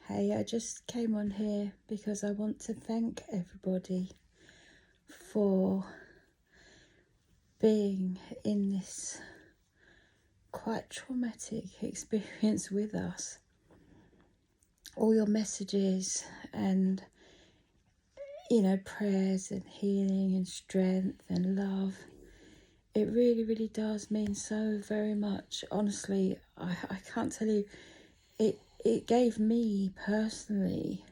Hey, I just came on here because I want to thank everybody for being in this quite traumatic experience with us. All your messages and, prayers and healing and strength and love. It really, really does mean so very much. Honestly, I can't tell you. It gave me personally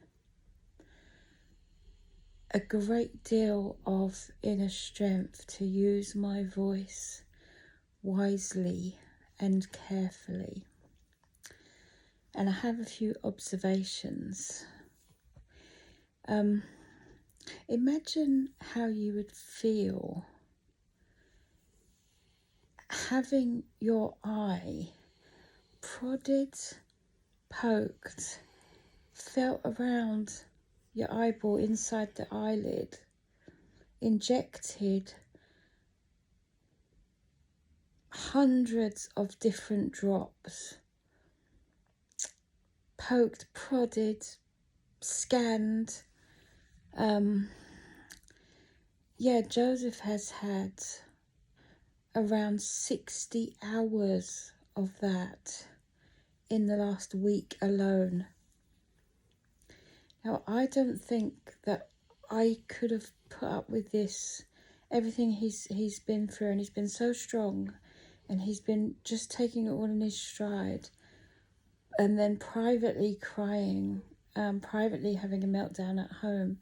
a great deal of inner strength to use my voice wisely and carefully. And I have a few observations. Imagine how you would feel having your eye prodded, poked, felt around your eyeball inside the eyelid, injected hundreds of different drops, poked, prodded, scanned. Joseph has had around 60 hours of that in the last week alone. Now, I don't think that I could have put up with this, everything he's been through, and he's been so strong, and he's been just taking it all in his stride, and then privately crying, privately having a meltdown at home.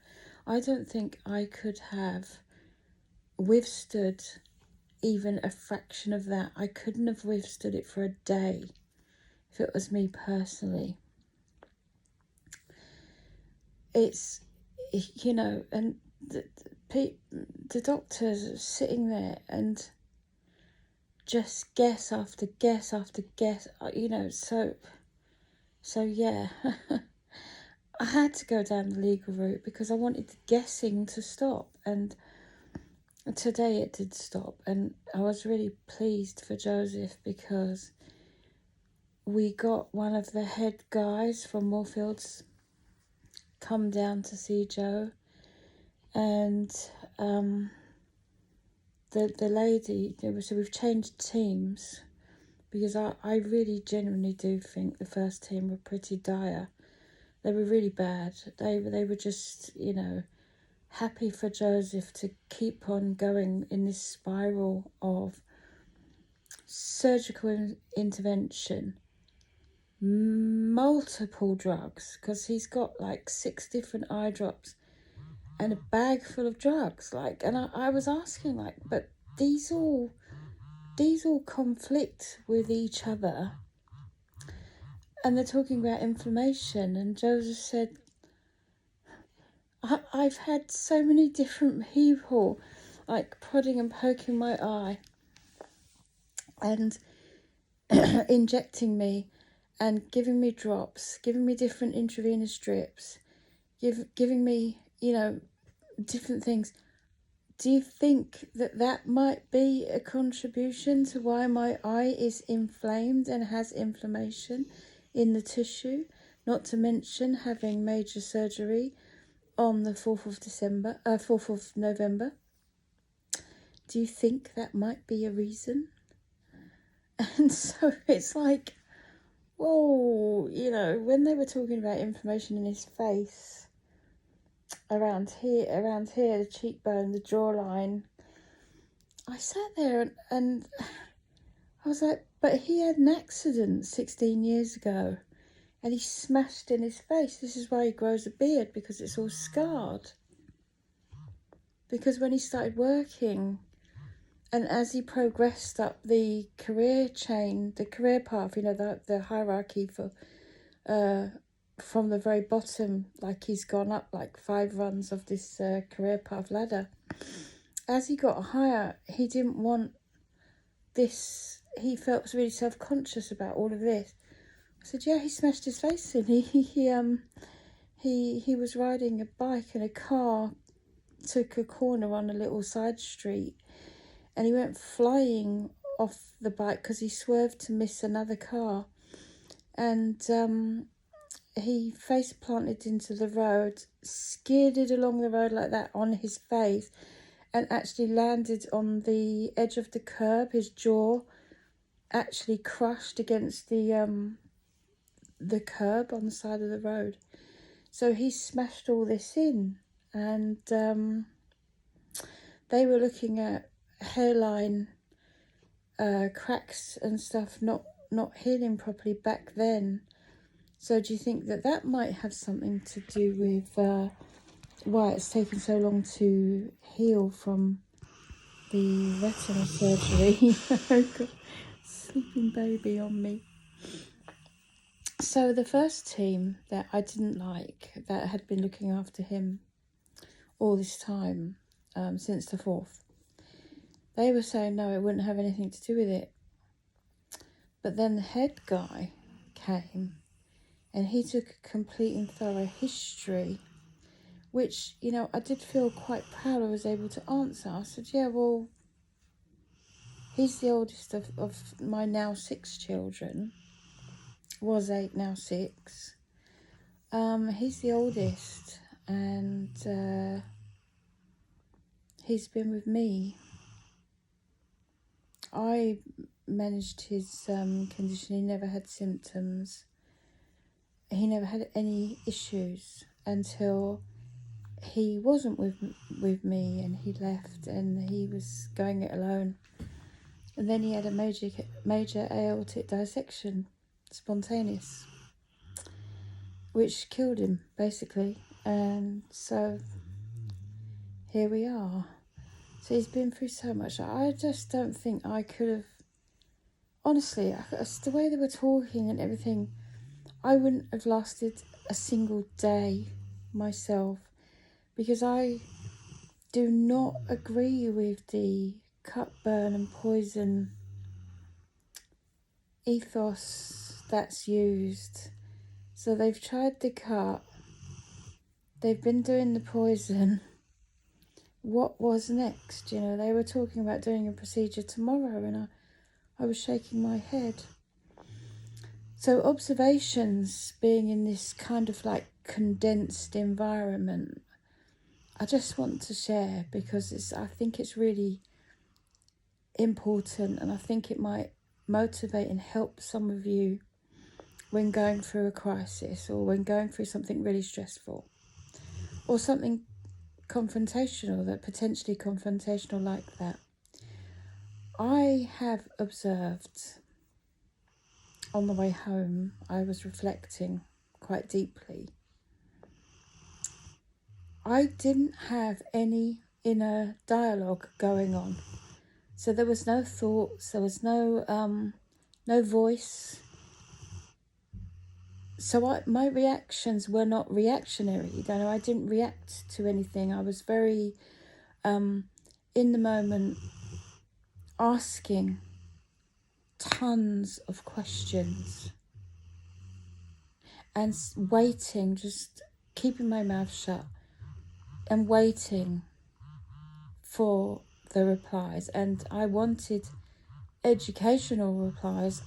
I don't think I could have withstood even a fraction of that. I couldn't have withstood it for a day if it was me personally. It's, and the doctors are sitting there and just guess after guess after guess, so yeah. I had to go down the legal route because I wanted the guessing to stop, and today it did stop, and I was really pleased for Joseph because we got one of the head guys from Moorfields come down to see Joe, and the lady, so we've changed teams because I really genuinely do think the first team were pretty dire. They were really bad. They were just, happy for Joseph to keep on going in this spiral of surgical intervention, multiple drugs, because he's got like 6 different eye drops and a bag full of drugs. And I was asking, but these all conflict with each other, and they're talking about inflammation. And Joseph said, I've had so many different people prodding and poking my eye and injecting me and giving me drops, giving me different intravenous drips, giving me, different things. Do you think that might be a contribution to why my eye is inflamed and has inflammation in the tissue? Not to mention having major surgery on the 4th of November. Do you think that might be a reason? And so it's like, whoa, when they were talking about inflammation in his face, around here, the cheekbone, the jawline, I sat there and I was like, but he had an accident 16 years ago and he smashed in his face. This is why he grows a beard, because it's all scarred. Because when he started working, and as he progressed up the career chain, the career path, the hierarchy for from the very bottom, he's gone up 5 runs of this career path ladder. As he got higher, he didn't want this. He felt really self-conscious about all of this. I said, yeah, he smashed his face in. He was riding a bike and a car took a corner on a little side street, and he went flying off the bike because he swerved to miss another car, and he face planted into the road, skidded along the road like that on his face, and actually landed on the edge of the curb. His jaw actually crushed against the curb on the side of the road. So he smashed all this in, and they were looking at hairline cracks and stuff not healing properly back then. So do you think that that might have something to do with why it's taken so long to heal from the retina surgery? I've got a sleeping baby on me. So the first team that I didn't like, that had been looking after him all this time, since the 4th, they were saying no, it wouldn't have anything to do with it. But then the head guy came and he took a complete and thorough history, which, you know, I did feel quite proud I was able to answer. I said, yeah, well, he's the oldest of my now 6 children. Was 8, now 6. He's the oldest, and he's been with me. I managed his condition. He never had symptoms. He never had any issues until he wasn't with me, and he left, and he was going it alone. And then he had a major aortic dissection, spontaneous, which killed him basically. And so here we are. So he's been through so much. I just don't think I could have, honestly, the way they were talking and everything, I wouldn't have lasted a single day myself, because I do not agree with the cut, burn and poison ethos that's used. So they've tried the cut, they've been doing the poison. What was next? You know, they were talking about doing a procedure tomorrow, and I was shaking my head. So observations being in this kind of like condensed environment, I just want to share, because I think it's really important, and I think it might motivate and help some of you when going through a crisis, or when going through something really stressful, or something confrontational, that potentially confrontational like that. I have observed on the way home, I was reflecting quite deeply. I didn't have any inner dialogue going on. So there was no thoughts, there was no voice. So my reactions were not reactionary. You know, I didn't react to anything. I was very in the moment, asking tons of questions and waiting, just keeping my mouth shut and waiting for the replies. And I wanted educational replies,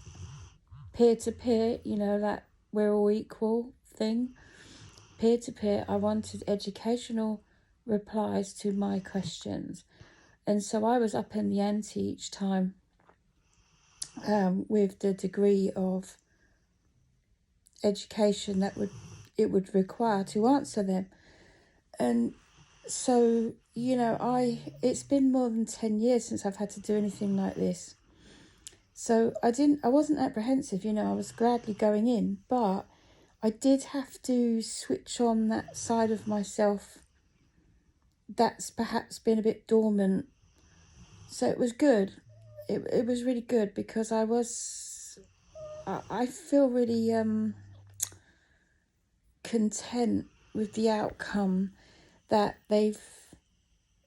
peer-to-peer, you know, that we're all equal thing, peer-to-peer. I wanted educational replies to my questions. And so I was up in the ante each time with the degree of education that it would require to answer them. And so, you know, it's been more than 10 years since I've had to do anything like this. So I wasn't apprehensive, you know, I was gladly going in, but I did have to switch on that side of myself that's perhaps been a bit dormant. So it was good. It was really good, because I feel really content with the outcome, that they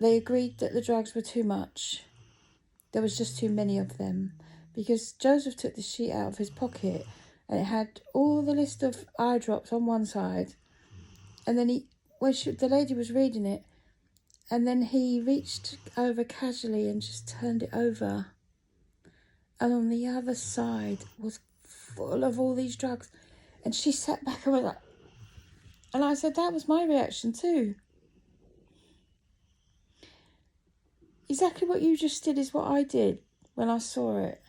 agreed that the drugs were too much. There was just too many of them, because Joseph took the sheet out of his pocket and it had all the list of eye drops on one side, and then the lady was reading it, and then he reached over casually and just turned it over, and on the other side was full of all these drugs, and she sat back and was like, And I said, that was my reaction too. Exactly what you just did is what I did when I saw it.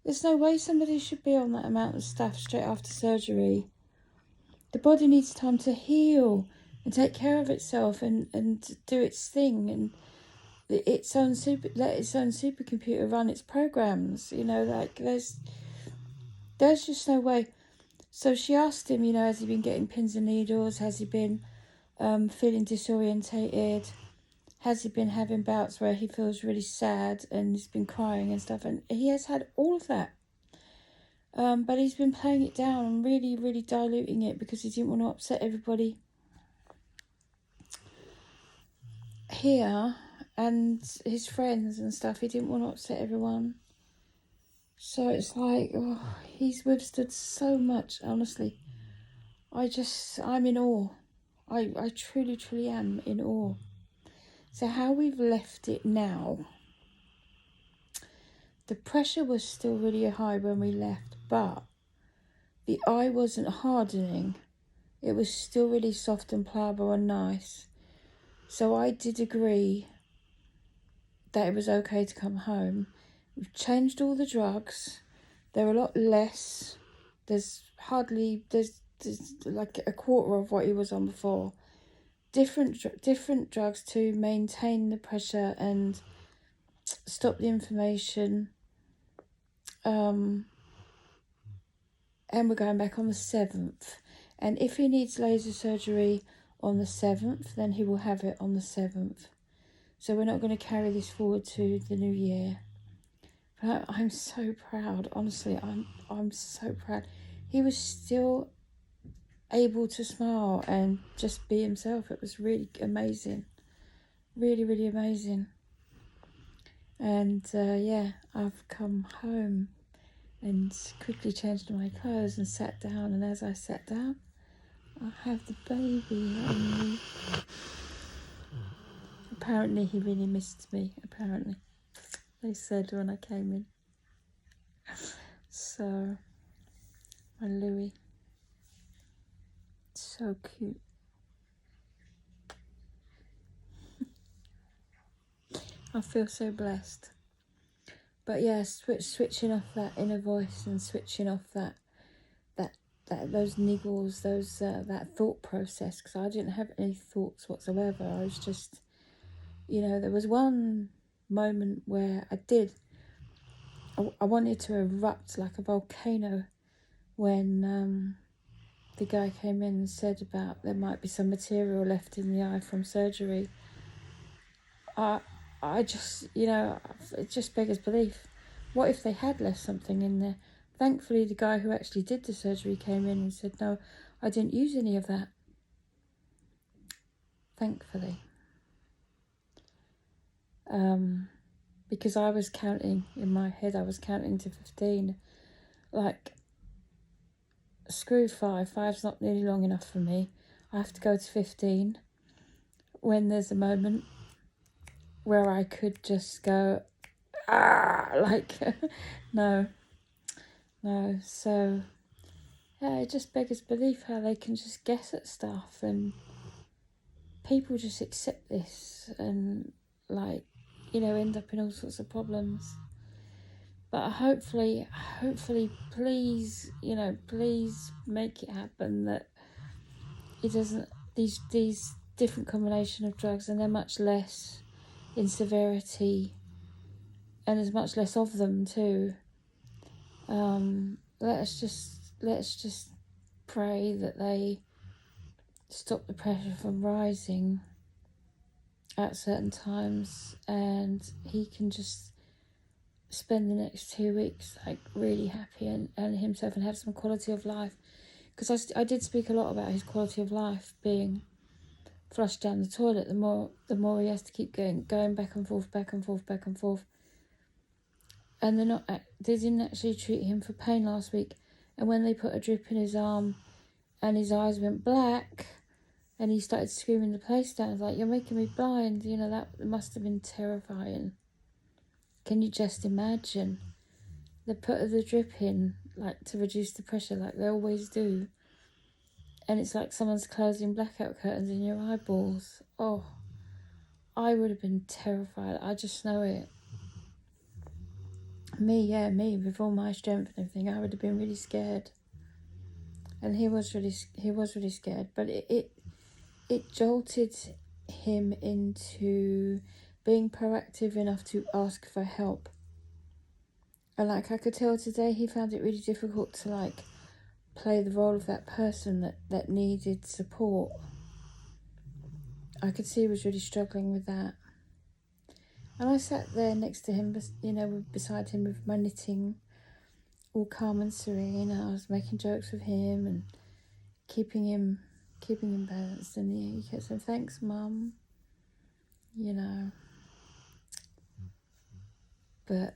There's no way somebody should be on that amount of stuff straight after surgery. The body needs time to heal and take care of itself and do its thing and let its own supercomputer run its programs. Like there's just no way. So she asked him, has he been getting pins and needles? Has he been feeling disorientated? Has he been having bouts where he feels really sad and he's been crying and stuff? And he has had all of that. But he's been playing it down and really, really diluting it because he didn't want to upset everybody here and his friends and stuff. He didn't want to upset everyone. So it's like, he's withstood so much, honestly. I'm in awe. I truly, truly am in awe. So how we've left it now, the pressure was still really high when we left, but the eye wasn't hardening. It was still really soft and pliable and nice. So I did agree that it was okay to come home. We've changed all the drugs. They're a lot less. There's like a quarter of what he was on before. Different drugs to maintain the pressure and stop the inflammation. And we're going back on the 7th. And if he needs laser surgery on the 7th, then he will have it on the 7th. So we're not going to carry this forward to the new year. But I'm so proud. Honestly, I'm so proud. He was still able to smile and just be himself. It was really amazing. Really, really amazing. And I've come home and quickly changed my clothes and sat down. And as I sat down, I have the baby on me. Apparently he really missed me, apparently. They said when I came in. So, my Louis. So cute. I feel so blessed. But yeah, switching off that inner voice and switching off those niggles, that thought process, because I didn't have any thoughts whatsoever. I was just, there was one moment where I wanted to erupt like a volcano when the guy came in and said about there might be some material left in the eye from surgery. I just, it just beggars belief. What if they had left something in there? Thankfully, the guy who actually did the surgery came in and said, no, I didn't use any of that. Thankfully. Because I was counting in my head, I was counting to 15. Like, screw 5. 5's not nearly long enough for me. I have to go to 15 when there's a moment where I could just go, no. So, yeah, it just beggars belief how they can just guess at stuff and people just accept this and, end up in all sorts of problems. But hopefully, please make it happen that it doesn't, these different combination of drugs, and they're much less in severity and there's much less of them too. Let's just pray that they stop the pressure from rising at certain times and he can just spend the next 2 weeks really happy and himself and have some quality of life, because I did speak a lot about his quality of life being flushed down the toilet. The more he has to keep going back and forth, and they didn't actually treat him for pain last week, and when they put a drip in his arm and his eyes went black and he started screaming the place down, I was like, you're making me blind. That must have been terrifying. Can you just imagine? They put the drip in to reduce the pressure like they always do, and it's like someone's closing blackout curtains in your eyeballs. Oh, I would have been terrified. I just know it. Me, with all my strength and everything, I would have been really scared. And he was really scared. But it jolted him into being proactive enough to ask for help. And like I could tell today, he found it really difficult to like play the role of that person that needed support. I could see he was really struggling with that. And I sat there next to him, beside him with my knitting, all calm and serene. And I was making jokes with him and keeping him balanced. And he kept saying, "Thanks, Mum." But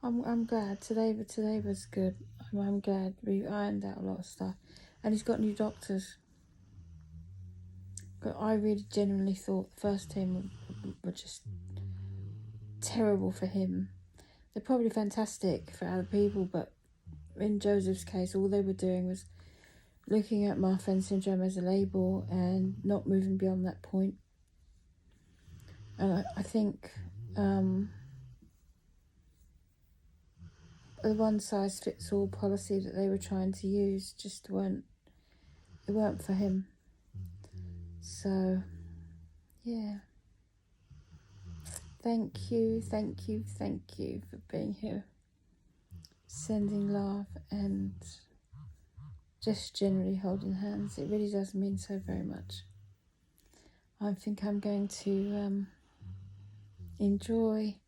I'm glad today was good. I'm glad we ironed out a lot of stuff, and he's got new doctors. But I really genuinely thought the first team were just terrible for him. They're probably fantastic for other people, but in Joseph's case, all they were doing was looking at Marfan syndrome as a label and not moving beyond that point. And I think the one-size-fits-all policy that they were trying to use just weren't for him. So, yeah. Thank you for being here, sending love and just generally holding hands. It really does mean so very much. I think I'm going to enjoy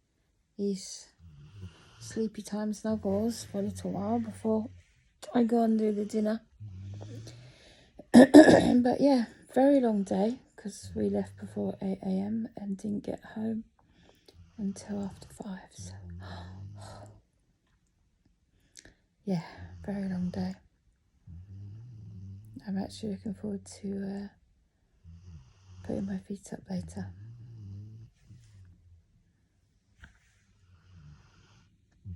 these sleepy time snuggles for a little while before I go and do the dinner. But yeah, very long day because we left before 8 a.m. and didn't get home until after 5. So yeah, very long day. I'm actually looking forward to putting my feet up later.